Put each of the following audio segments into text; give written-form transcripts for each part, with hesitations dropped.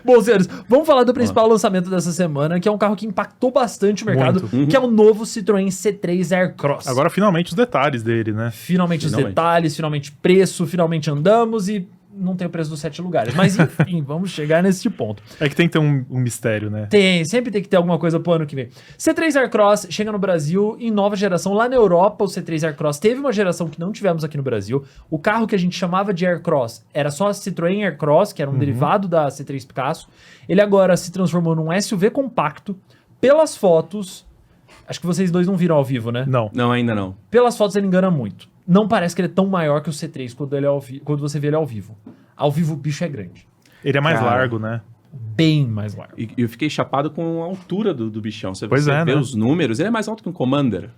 Bom, senhores, vamos falar do principal lançamento dessa semana, que é um carro que impactou bastante o mercado, que é o novo Citroën C3 Aircross. Agora, finalmente, os detalhes dele, né? Finalmente os detalhes, finalmente preço, finalmente andamos e não tem o preço dos 7 lugares. Mas enfim, vamos chegar nesse ponto. É que tem que ter um mistério, né? Sempre tem que ter alguma coisa pro ano que vem. C3 Aircross chega no Brasil em nova geração. Lá na Europa, o C3 Aircross teve uma geração que não tivemos aqui no Brasil. O carro que a gente chamava de Aircross era só a Citroën Aircross, que era um derivado da C3 Picasso. Ele agora se transformou num SUV compacto. Pelas fotos, acho que vocês dois não viram ao vivo, né? Não, ainda não. Pelas fotos ele engana muito. Não parece que ele é tão maior que o C3 quando você vê ele ao vivo. Ao vivo o bicho é grande. Ele é mais largo, né? Bem mais largo. E eu fiquei chapado com a altura do bichão. Você vê né? os números, ele é mais alto que um Commander.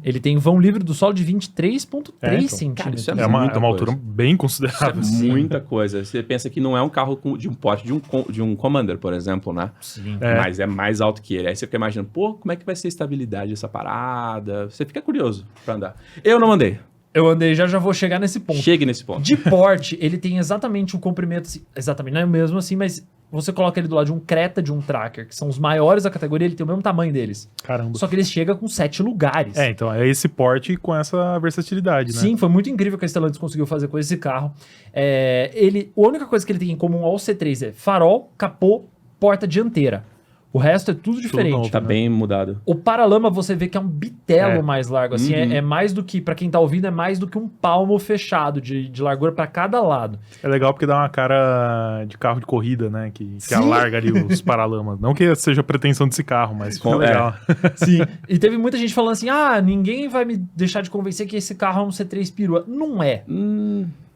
Ele tem vão livre do solo de 23,3 centímetros. Cara, isso É uma altura bem considerável. Isso é muita coisa. Você pensa que não é um carro de um porte de um Commander, por exemplo, né? Sim. Mas é mais alto que ele. Aí você fica imaginando, pô, como é que vai ser a estabilidade dessa parada? Você fica curioso pra andar. Eu não andei. Eu andei, já vou chegar nesse ponto. Chegue nesse ponto. De porte, ele tem exatamente o comprimento, exatamente, não é o mesmo assim, mas você coloca ele do lado de um Creta, de um Tracker, que são os maiores da categoria, ele tem o mesmo tamanho deles. Caramba. Só que ele chega com 7 lugares. Então é esse porte com essa versatilidade, né? Sim, foi muito incrível o que a Stellantis conseguiu fazer com esse carro. A única coisa que ele tem em comum ao C3 é farol, capô, porta dianteira. O resto é tudo diferente. novo, Tá bem mudado. O paralama você vê que é um bitelo mais largo, assim, é mais do que, pra quem tá ouvindo, é mais do que um palmo fechado de largura pra cada lado. É legal porque dá uma cara de carro de corrida, né? Que alarga ali os paralamas. Não que seja a pretensão desse carro, mas ficou legal. Sim. E teve muita gente falando assim, ninguém vai me deixar de convencer que esse carro é um C3 perua. Não é.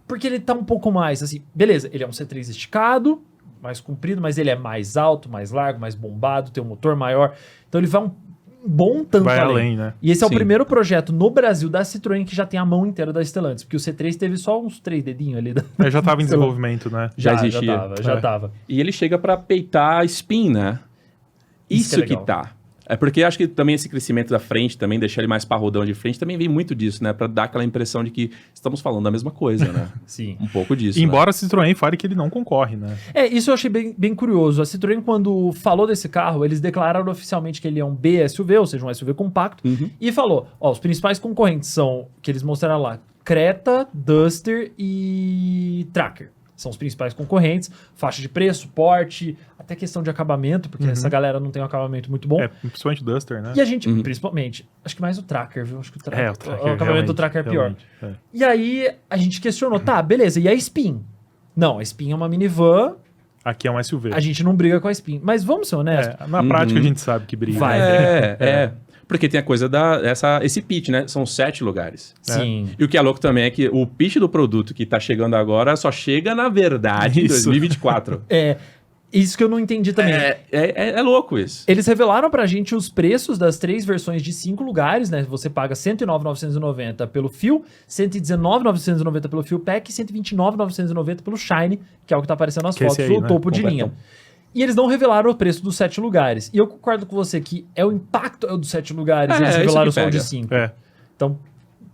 Porque ele tá um pouco mais, assim, beleza, ele é um C3 esticado, mais comprido, mas ele é mais alto, mais largo, mais bombado, tem um motor maior. Então ele vai um bom tanto além, né? E esse é o primeiro projeto no Brasil da Citroën que já tem a mão inteira da Stellantis, porque o C3 teve só uns 3 dedinhos ali. Já estava em desenvolvimento, né? Já existia. Já tava. E ele chega pra peitar a Spin, né? Isso que tá. É porque acho que também esse crescimento da frente, também deixar ele mais parrudão de frente, também vem muito disso, né? Pra dar aquela impressão de que estamos falando da mesma coisa, né? Sim. Um pouco disso. Embora a Citroën fale que ele não concorre, né? Isso eu achei bem curioso. A Citroën, quando falou desse carro, eles declararam oficialmente que ele é um BSUV, ou seja, um SUV compacto, e falou, os principais concorrentes são, que eles mostraram lá, Creta, Duster e Tracker. São os principais concorrentes, faixa de preço, porte, até questão de acabamento, porque essa galera não tem um acabamento muito bom. Principalmente o Duster, né? E a gente, principalmente, acho que mais o Tracker, viu? Acho que o acabamento do Tracker é pior. É. E aí a gente questionou, beleza, e a Spin? Não, a Spin é uma minivan, Aqui é um SUV. a gente não briga com a Spin. Mas vamos ser honestos. Na prática a gente sabe que briga. Porque tem a coisa esse pitch, né? São 7 lugares. Sim. E o que é louco também é que o pitch do produto que tá chegando agora só chega, na verdade, em 2024. Isso que eu não entendi também. É louco isso. Eles revelaram pra gente os preços das 3 versões de 5 lugares, né? Você paga R$ 109.990 pelo Fuel, R$ 119.990 pelo Fuel Pack e R$ 129.990 pelo Shine, que é o que tá aparecendo nas fotos, o topo de linha. E eles não revelaram o preço dos 7 lugares. E eu concordo com você que o impacto dos 7 lugares, eles revelaram só o de 5. Então,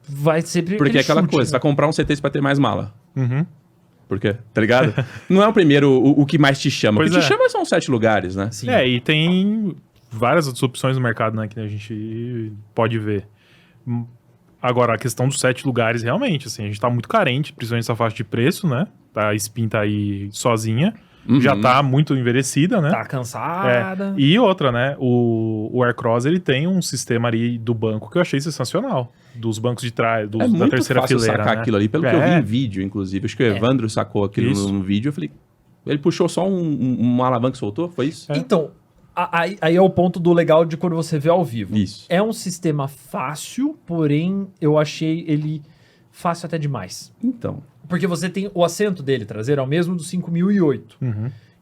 vai sempre... Porque é aquela chute, coisa, você vai comprar um C3 pra ter mais mala. Por quê? Tá ligado? Não é o primeiro, o que mais te chama. O que te chama são 7 lugares, né? Sim. E tem várias outras opções no mercado, né, que a gente pode ver. Agora, a questão dos 7 lugares, realmente, assim, a gente tá muito carente, principalmente nessa faixa de preço, né? A Spin tá aí sozinha. Já tá muito envelhecida, né? Tá cansada. E outra, né? O Aircross, ele tem um sistema ali do banco que eu achei sensacional. Dos bancos de trás, da terceira fácil fileira, sacar né? que eu vi em vídeo, inclusive. Acho que o Evandro sacou aquilo no vídeo. Eu falei, ele puxou só uma alavanca e soltou? Foi isso? Então, aí é o ponto do legal de quando você vê ao vivo. Isso. É um sistema fácil, porém eu achei ele fácil até demais. Então... Porque você tem o assento dele traseiro, é o mesmo do 5008.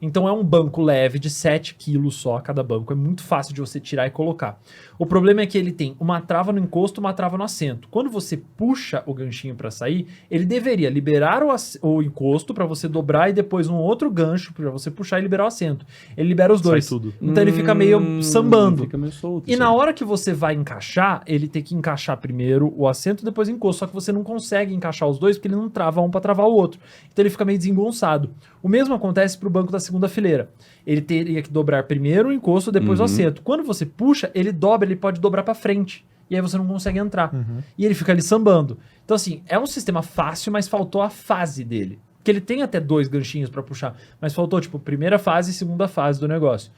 Então é um banco leve de 7 quilos só cada banco. É muito fácil de você tirar e colocar. O problema é que ele tem uma trava no encosto, uma trava no assento. Quando você puxa o ganchinho para sair, ele deveria liberar o encosto para você dobrar e depois um outro gancho para você puxar e liberar o assento. Ele libera os dois. Sai tudo. Então ele fica meio sambando. Fica meio solto. E na hora que você vai encaixar, ele tem que encaixar primeiro o assento e depois o encosto. Só que você não consegue encaixar os dois porque ele não trava um para travar o outro. Então ele fica meio desengonçado. O mesmo acontece pro banco da segunda segunda fileira. Ele teria que dobrar primeiro o encosto, depois o assento. Quando você puxa, ele dobra, ele pode dobrar pra frente. E aí você não consegue entrar. E ele fica ali sambando. Então, assim, é um sistema fácil, mas faltou a fase dele. Porque ele tem até 2 ganchinhos pra puxar, mas faltou, tipo, primeira fase e segunda fase do negócio.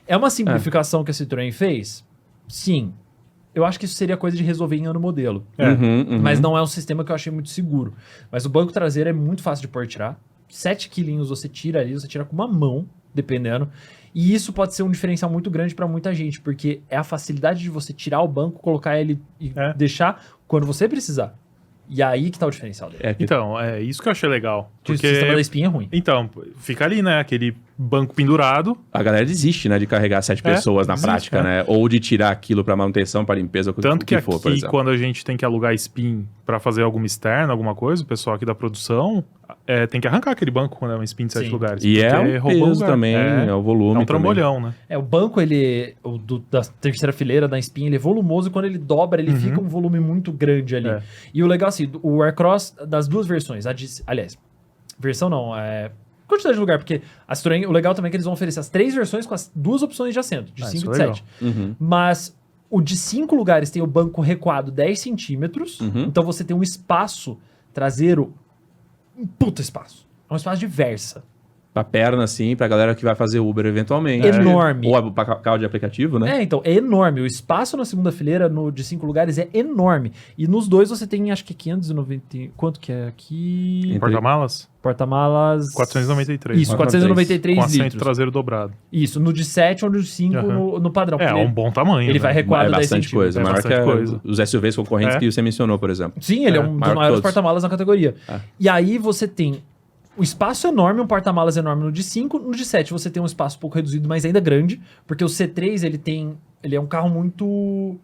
É uma simplificação que a Citroën fez? Sim. Eu acho que isso seria coisa de resolver em ano modelo. Mas não é um sistema que eu achei muito seguro. Mas o banco traseiro é muito fácil de pôr e tirar. 7 quilinhos você tira ali, você tira com uma mão, dependendo. E isso pode ser um diferencial muito grande para muita gente, porque é a facilidade de você tirar o banco, colocar ele e deixar quando você precisar. E aí que tá o diferencial dele. Então, é isso que eu achei legal. Porque o Porque, sistema da espinha é ruim. então, fica ali, né? Aquele banco pendurado. A galera desiste, né, de carregar 7 pessoas na desiste, prática, né? Ou de tirar aquilo pra manutenção, pra limpeza, Tanto o que que for, por aqui, exemplo. quando a gente tem que alugar spin pra fazer alguma externa, alguma coisa, o pessoal aqui da produção tem que arrancar aquele banco quando é um spin de 7 Sim. lugares. E é porque um roubou peso lugar. também, é o volume É um também. trambolhão, né? O banco, ele, da terceira fileira da espinha, ele é volumoso e quando ele dobra, ele fica um volume muito grande ali. E o legal, assim, o Aircross, das 2 versões, aliás, versão não, quantidade de lugar, porque a Citroën, o legal também é que eles vão oferecer as 3 versões com as 2 opções de assento, de 5 e isso de é legal. 7. Mas o de 5 lugares tem o banco recuado 10 centímetros, então você tem um espaço traseiro, um puta espaço. É um espaço de Versa. Pra perna, assim, pra galera que vai fazer Uber eventualmente. Enorme. Ou pra carro de aplicativo, né? Então, é enorme. O espaço na segunda fileira de 5 lugares é enorme. E nos dois você tem, acho que 590... Quanto que é aqui? Porta-malas? Porta-malas... 493. Isso, 493 Com 493 assento litros. traseiro dobrado. Isso, no de 7 ou no de 5 no padrão. É porque um bom tamanho. ele né? vai recuado É 10 bastante centímetros. coisa. É Maior que bastante coisa. os SUVs concorrentes que você mencionou, por exemplo. Sim, ele é um dos maior que maiores todos. porta-malas na categoria. E aí você tem o espaço enorme, um porta-malas enorme no de 5. No de 7 você tem um espaço um pouco reduzido, mas ainda grande. Porque o C3, ele é um carro muito...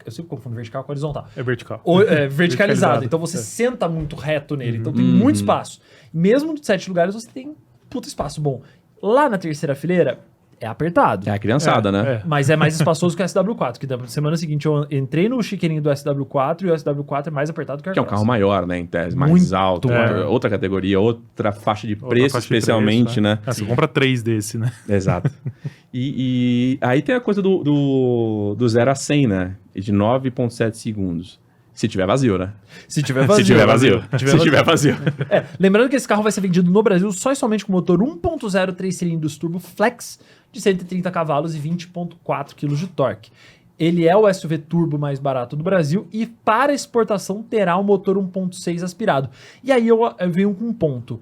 Eu sempre confundo vertical com horizontal. É vertical. Verticalizado. Então você senta muito reto nele. Então tem muito espaço. Mesmo de 7 lugares você tem puta espaço bom. Lá na terceira fileira é apertado. É a criançada, né? Mas é mais espaçoso que o SW4. Que na semana seguinte eu entrei no chiqueirinho do SW4 e o SW4 é mais apertado que o Que é um Aircross. carro maior, né? Em tese, mais Muito alto. maior. Outra categoria, outra faixa de Outra preço, faixa de especialmente, preço, né? Você compra 3 desse, né? Exato. E aí tem a coisa do 0 a 100, né? E de 9,7 segundos. Se tiver vazio, né? Se tiver vazio. Se tiver vazio. Se Se tiver vazio. Lembrando que esse carro vai ser vendido no Brasil só e somente com motor 1.0 3 cilindros turbo flex de 130 cavalos e 20.4 kg de torque. Ele é o SUV turbo mais barato do Brasil e para exportação terá um motor 1.6 aspirado. E aí eu venho com um ponto.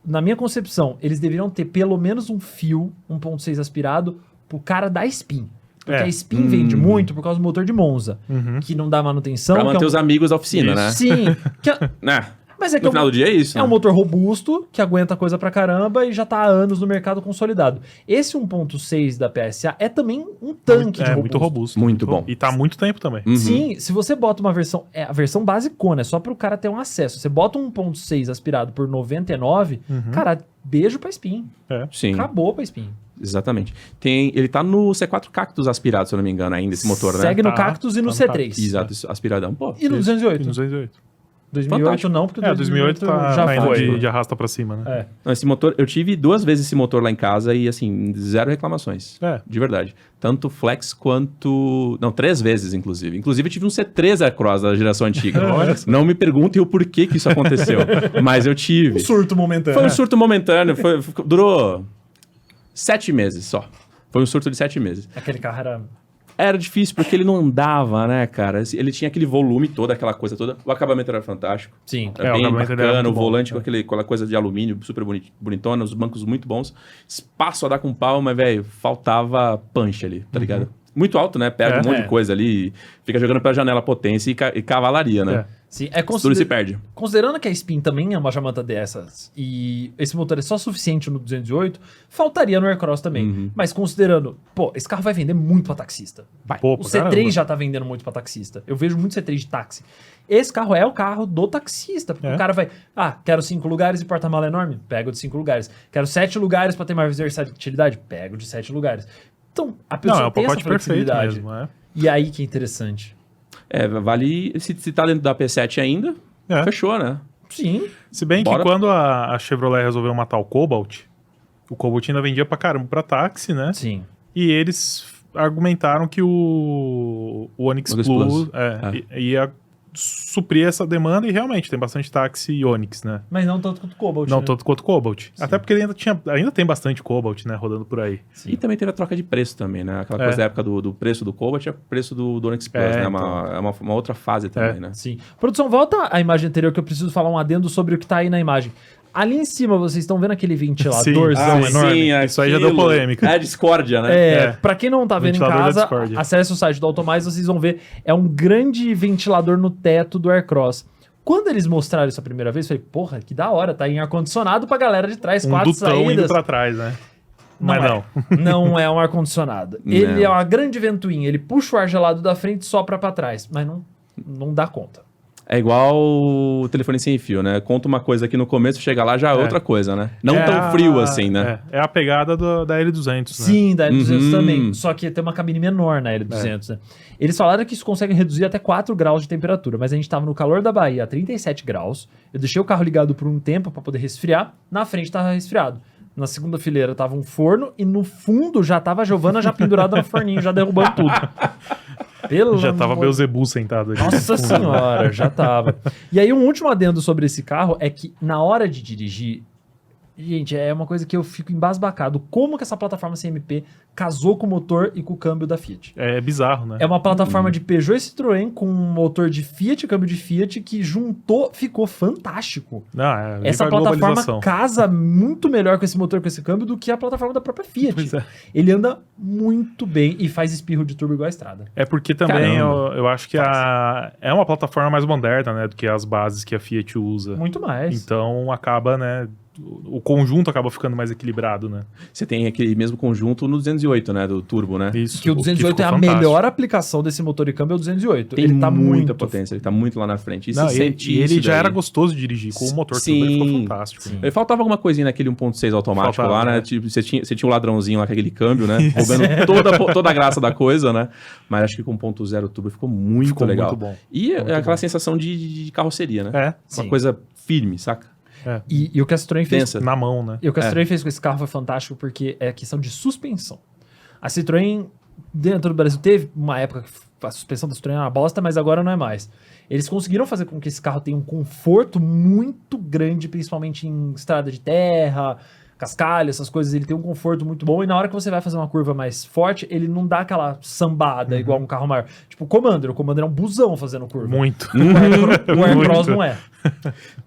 Na minha concepção, eles deveriam ter pelo menos um fio 1.6 aspirado pro cara da Spin. Porque a Spin vende muito por causa do motor de Monza, que não dá manutenção. Pra que manter é os amigos da oficina, né? Sim. que é- Né? Mas é que No final do dia é isso, é né? um motor robusto, que aguenta coisa pra caramba e já tá há anos no mercado consolidado. Esse 1.6 da PSA é também um tanque de Muito robusto. Muito bom. E tá há muito tempo também. Sim, se você bota uma versão... a versão basicona, é só pro cara ter um acesso. Você bota um 1.6 aspirado por 99, cara, beijo pra Spin. Sim. Acabou pra Spin. Exatamente. Ele tá no C4 Cactus aspirado, se eu não me engano, ainda, esse motor, né? Segue no Tá, Cactus e no tá no C3. Exato, esse aspiradão. Pô, E no 208. 208. 2008 Fantástico. não, porque 2008 tá já indo foi. de arrasta pra cima, né? Não, esse motor, eu tive 2 vezes esse motor lá em casa e, assim, 0 reclamações. De verdade. Tanto flex quanto... Não, 3 vezes, inclusive. Inclusive, eu tive um C3 Aircross da geração antiga. Não me perguntem o porquê que isso aconteceu, mas eu tive. Um surto momentâneo. Foi um surto momentâneo, durou 7 meses só. Foi um surto de 7 meses. Aquele carro era... Era difícil porque ele não andava, né, cara? Ele tinha aquele volume todo, aquela coisa toda. O acabamento era fantástico. Sim. Era o bem acabamento dele era bacana, o muito bom, volante com aquela coisa de alumínio super bonitona, os bancos muito bons. Espaço a dar com pau, mas, velho, faltava punch ali, tá ligado? Muito alto, né? Perde um monte de coisa ali, fica jogando pela janela potência e cavalaria, né? Sim, Tudo se perde. Considerando que a Spin também é uma jamanta dessas e esse motor é só suficiente no 208, faltaria no Aircross também. Mas considerando, pô, esse carro vai vender muito pra taxista. Pô, O C3 já tá vendendo muito pra taxista. Eu vejo muito C3 de táxi. Esse carro é o carro do taxista. Porque o cara vai, quero 5 lugares e porta-mala enorme? Pego de 5 lugares. Quero 7 lugares pra ter mais versatilidade? Pego de 7 lugares. Então, a pessoa Não, é o tem essa pacote perfeito flexibilidade. mesmo, E aí que é interessante. Vale... Se tá dentro da P7 ainda, fechou, né? Sim. Se bem Bora. que quando a Chevrolet resolveu matar o Cobalt, O Cobalt ainda vendia pra caramba pra táxi, né? Sim. E eles argumentaram que o Onix Plus ia suprir essa demanda e realmente tem bastante táxi e Onix, né? Mas não tanto quanto o Cobalt, Não né? tanto quanto Cobalt. Sim. Até porque ele ainda tem bastante Cobalt, né? Rodando por aí. Sim. E também teve a troca de preço também, né? Aquela coisa da época do preço do Cobalt e o preço do Onix Plus, né? então. É uma outra fase também, né? Sim. Produção, volta à imagem anterior que eu preciso falar um adendo sobre o que tá aí na imagem. Ali em cima, vocês estão vendo aquele ventiladorzão Sim. enorme? Isso aí já deu polêmica. É a discórdia, né? Pra quem não tá vendo em Ventilador da casa, Discord. acesse o site do Automais, vocês vão ver. É um grande ventilador no teto do Aircross. Quando eles mostraram isso a primeira vez, eu falei, porra, que da hora, tá em ar-condicionado pra galera de trás, 4 dutão indo saídas. pra trás, né? Mas Não. Não é um ar-condicionado. Ele é uma grande ventoinha, ele puxa o ar gelado da frente e sopra pra trás, mas não dá conta. É igual o telefone sem fio, né? Conta uma coisa aqui no começo, chega lá já é outra coisa, né? Não tão frio assim, né? É a pegada da L200, né? Sim, da L200 também. Só que tem uma cabine menor na L200, né? Eles falaram que isso consegue reduzir até 4 graus de temperatura, mas a gente tava no calor da Bahia a 37 graus. Eu deixei o carro ligado por um tempo para poder resfriar. Na frente tava resfriado. Na segunda fileira tava um forno e no fundo já tava a Giovana já pendurada no forninho, já derrubando tudo. Já tava Beelzebub sentado ali. Nossa senhora, já tava. E aí um último adendo sobre esse carro é que na hora de dirigir, gente, é uma coisa que eu fico embasbacado. Como que essa plataforma CMP casou com o motor e com o câmbio da Fiat? É bizarro, né? É uma plataforma de Peugeot e Citroën com um motor de Fiat, câmbio de Fiat, que juntou, ficou fantástico. Não, Essa viva a plataforma globalização. casa muito melhor com esse motor, com esse câmbio, do que a plataforma da própria Fiat. Pois é. Ele anda muito bem e faz espirro de turbo igual a estrada. É porque também Caramba. eu acho que é uma plataforma mais moderna, né? Do que as bases que a Fiat usa. Muito mais. Então acaba, né? O conjunto acaba ficando mais equilibrado, né? Você tem aquele mesmo conjunto no 208, né? Do turbo, né? Isso. Que o 208 ficou é a fantástico. melhor aplicação desse motor e câmbio, é o 208. Tem ele tá muita muito potência, ele tá muito lá na frente. E Não, se e sente ele isso já daí. era gostoso de dirigir. Com o motor turbo ele ficou Sim. fantástico. Sim. Ele faltava alguma coisinha naquele 1.6 automático Faltava, lá, né? né? Tipo, você tinha um ladrãozinho lá com aquele câmbio, né? Roubando toda a graça da coisa, né? Mas acho que com 1.0 turbo ficou muito Ficou legal. muito bom. E Muito é aquela bom. sensação de carroceria, né? É, Sim. Uma coisa firme, saca? E o que a Citroën fez Densa. na mão, né? E o que a Citroën fez com esse carro foi fantástico porque é questão de suspensão. A Citroën, dentro do Brasil, teve uma época que a suspensão da Citroën era uma bosta, mas agora não é mais. Eles conseguiram fazer com que esse carro tenha um conforto muito grande, principalmente em estrada de terra, cascalho, essas coisas. Ele tem um conforto muito bom e na hora que você vai fazer uma curva mais forte, ele não dá aquela sambada igual um carro maior. Tipo o Commander é um busão fazendo curva. Muito. O Aircross Muito. não é.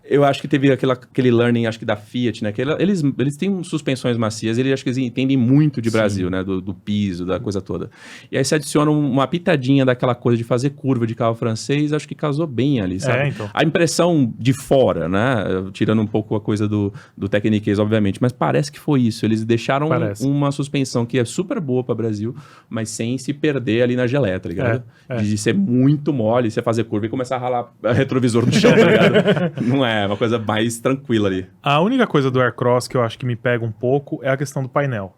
Eu acho que teve aquele learning, acho que da Fiat, né? Que eles têm suspensões macias, acho que eles entendem muito de Brasil, né? Do piso, da coisa toda. E aí você adiciona uma pitadinha daquela coisa de fazer curva de carro francês, acho que casou bem ali, sabe? então. A impressão de fora, né? Tirando um pouco a coisa do Techniquez, obviamente, mas parece que foi isso. Eles deixaram Parece. uma suspensão que é super boa para Brasil, mas sem se perder ali na geleia, tá ligado? De ser muito mole, você fazer curva e começar a ralar retrovisor no chão, tá ligado? Não é uma coisa mais tranquila ali. A única coisa do Aircross que eu acho que me pega um pouco é a questão do painel.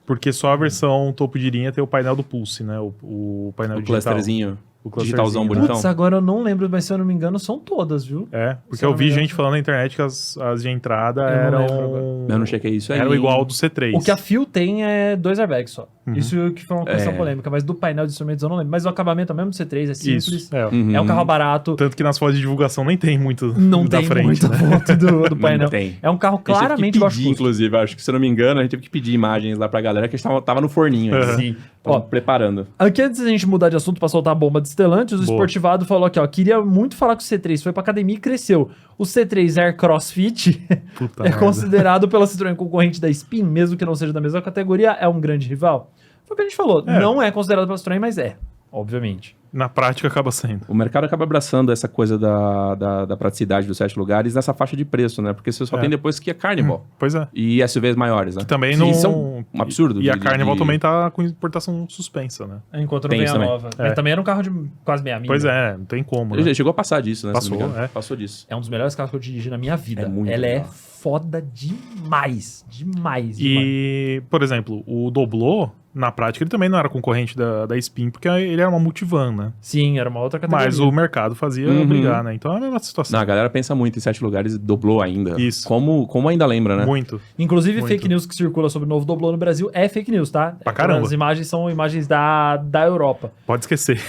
Porque só a versão topo de linha tem o painel do Pulse, né? O painel O digital. clusterzinho. O clusterzinho, Digitalzão né? bonitão. Putz, agora eu não lembro, mas se eu não me engano, são todas, viu? É, porque Se eu eu não me vi engano. gente falando na internet que as de entrada Eu não lembro eram... Eu não chequei isso aí. Eram igual ao do C3. O que a Fio tem é 2 airbags só. Uhum. Isso que foi uma questão polêmica, mas do painel de instrumentos eu não lembro. Mas o acabamento mesmo do C3 é simples. Isso, é. É um carro barato. Tanto que nas fotos de divulgação nem tem muito Não da tem frente, muita né? foto do painel. Não tem. É um carro A gente teve claramente que baixo pedir, custo. inclusive, acho que se eu não me engano, a gente teve que pedir imagens lá pra galera que tava no forninho. ainda. Sim. Tava Ó, preparando. aqui antes da gente mudar de assunto pra soltar a bomba de Stellantis, o Boa. Esportivado falou aqui, ó, queria muito falar que o C3 foi pra academia e cresceu. O C3 Air CrossFit Puta é merda. considerado pela Citroën concorrente da Spin, mesmo que não seja da mesma categoria, é um grande rival. Foi o que a gente falou, É. não é considerado pela Citroën, mas é, obviamente. Na prática acaba sendo. O mercado acaba abraçando essa coisa da praticidade dos 7 lugares nessa faixa de preço, né? Porque você só tem depois que a Carnival Pois é. e SUVs maiores, né? Também Sim, não... isso é um absurdo. E a de- Carnival de- também tá com importação suspensa, né? Enquanto não Tem vem isso a também. nova. É. Mas também era um carro de quase meia milha. Pois é, não tem como, né? Ele chegou a passar disso, né? se Passou, não me engano. é. Passou disso. É um dos melhores carros que eu dirigi na minha vida. É muito Ela legal. é foda demais. Demais. E, por exemplo, o Doblô, na prática, ele também não era concorrente da Spin, porque ele era uma multivan, né? Sim, era uma outra categoria. Mas o mercado fazia obrigar, né? Então é a mesma situação. Não, a galera pensa muito em 7 lugares e dobrou ainda. Isso. Como ainda lembra, né? Muito. Inclusive, Muito. fake news que circula sobre o novo doblô no Brasil é fake news, tá? Pra caramba. As imagens são imagens da Europa. Pode esquecer.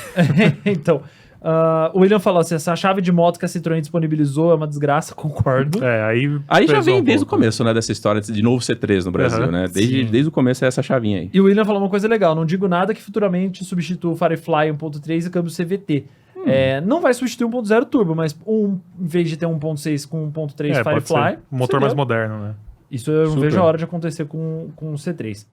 Então, o William falou assim, essa chave de moto que a Citroën disponibilizou é uma desgraça, concordo. Aí já pesou vem um desde o pouco, começo, né, dessa história de novo C3 no Brasil, Aham. né? Desde o começo é essa chavinha aí. E o William falou uma coisa legal, não digo nada que futuramente substitua o Firefly 1.3 e câmbio CVT. Não vai substituir 1.0 turbo, mas em vez de ter 1.6 com 1.3 pode Firefly... ser. Um motor mais seria- moderno, né? Isso eu não Super. vejo a hora de acontecer com o C3.